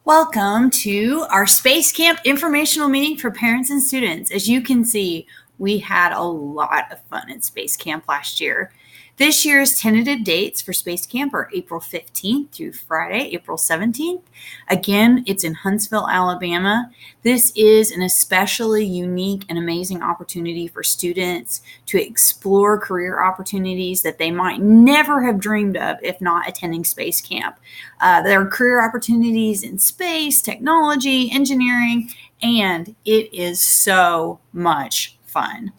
Welcome to our Space Camp informational meeting for parents and students. As you can see, we had a lot of fun at Space Camp last year. This year's tentative dates for Space Camp are April 15th through Friday, April 17th. Again, it's in Huntsville, Alabama. This is an especially unique and amazing opportunity for students to explore career opportunities that they might never have dreamed of if not attending Space Camp. There are career opportunities in space, technology, engineering, and it is so much fun.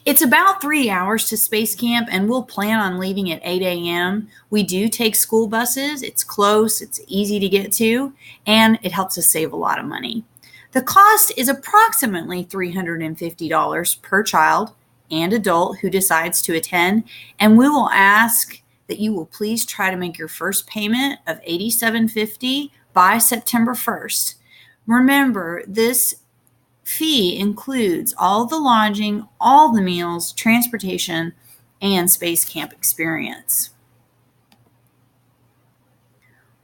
It's about 3 hours to Space Camp, and we'll plan on leaving at 8 a.m. We do take school buses. It's close, it's easy to get to, and it helps us save a lot of money. The cost is approximately $350 per child and adult who decides to attend, and we will ask that you will please try to make your first payment of $87.50 by September 1st. Remember, this fee includes all the lodging, all the meals, transportation, and Space Camp experience.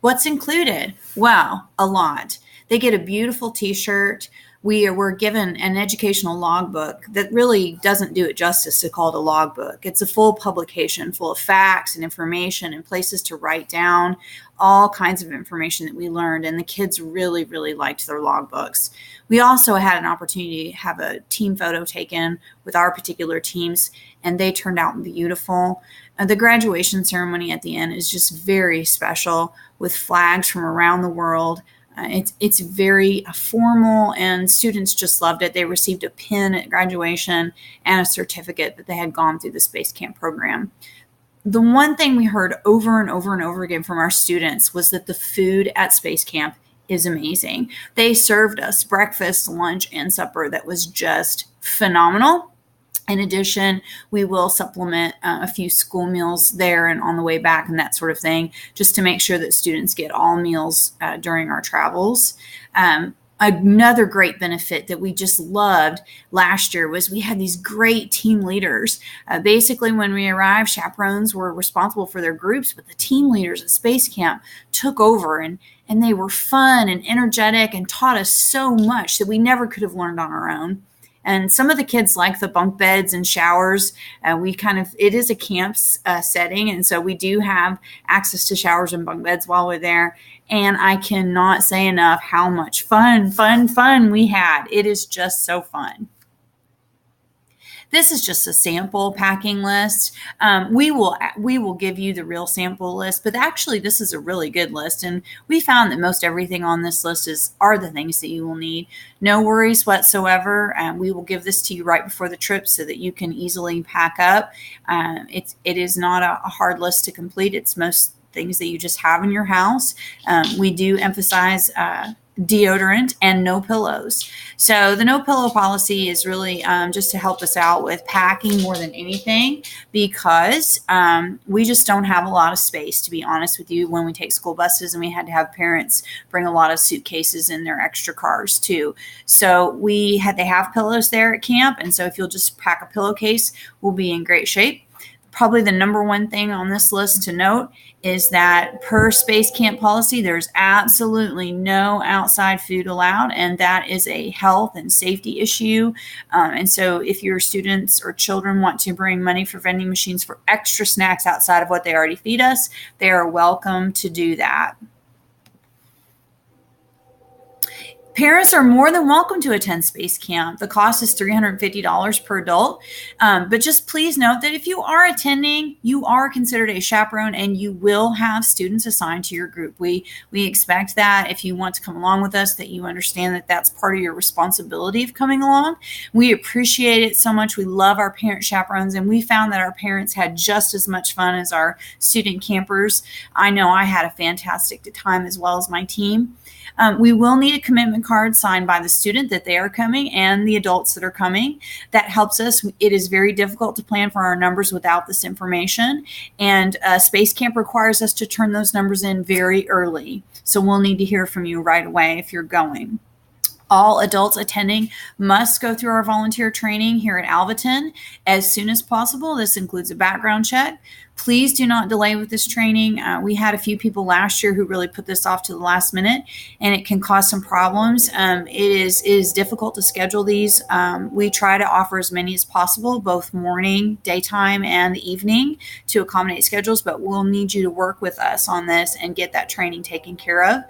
What's included? Well, a lot. They get a beautiful t-shirt. We were given an educational logbook that really doesn't do it justice to call it a logbook. It's a full publication full of facts and information and places to write down all kinds of information that we learned, and the kids really, really liked their logbooks. We also had an opportunity to have a team photo taken with our particular teams, and they turned out beautiful. The graduation ceremony at the end is just very special with flags from around the world. It's very formal, and students just loved it. They received a pin at graduation and a certificate that they had gone through the Space Camp program. The one thing we heard over and over and over again from our students was that the food at Space Camp is amazing. They served us breakfast, lunch, and supper that was just phenomenal. In addition, we will supplement a few school meals there and on the way back and that sort of thing, just to make sure that students get all meals during our travels. Another great benefit that we just loved last year was we had these great team leaders. Basically, when we arrived, chaperones were responsible for their groups, but the team leaders at Space Camp took over, and they were fun and energetic and taught us so much that we never could have learned on our own. And some of the kids like the bunk beds and showers. It is a camp setting, and so we do have access to showers and bunk beds while we're there. And I cannot say enough how much fun we had. It is just so fun. This is just a sample packing list. We will give you the real sample list, but actually this is a really good list, and we found that most everything on this list are the things that you will need. No worries whatsoever. We will give this to you right before the trip so that you can easily pack up. It is not a hard list to complete. It's most things that you just have in your house. We do emphasize deodorant and no pillows. So the no pillow policy is really just to help us out with packing more than anything, because we just don't have a lot of space, to be honest with you, when we take school buses, and we had to have parents bring a lot of suitcases in their extra cars too. So they have pillows there at camp, and so if you'll just pack a pillowcase, we'll be in great shape. Probably the number one thing on this list to note is that per Space Camp policy, there's absolutely no outside food allowed, and that is a health and safety issue. And so if your students or children want to bring money for vending machines for extra snacks outside of what they already feed us, they are welcome to do that. Parents are more than welcome to attend Space Camp. The cost is $350 per adult. But just please note that if you are attending, you are considered a chaperone, and you will have students assigned to your group. We expect that if you want to come along with us, that you understand that that's part of your responsibility of coming along. We appreciate it so much. We love our parent chaperones, and we found that our parents had just as much fun as our student campers. I know I had a fantastic time, as well as my team. We will need a commitment card signed by the student that they are coming and the adults that are coming. That helps us. It is very difficult to plan for our numbers without this information, and Space Camp requires us to turn those numbers in very early. So we'll need to hear from you right away if you're going. All adults attending must go through our volunteer training here at Alvaton as soon as possible. This includes a background check. Please do not delay with this training. We had a few people last year who really put this off to the last minute, and it can cause some problems. It is difficult to schedule these. We try to offer as many as possible, both morning, daytime, and evening, to accommodate schedules, but we'll need you to work with us on this and get that training taken care of.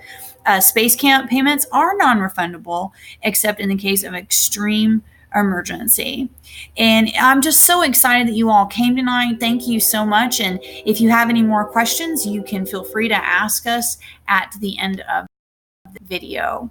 Space camp payments are non-refundable, except in the case of extreme emergency. And I'm just so excited that you all came tonight. Thank you so much. And if you have any more questions, you can feel free to ask us at the end of the video.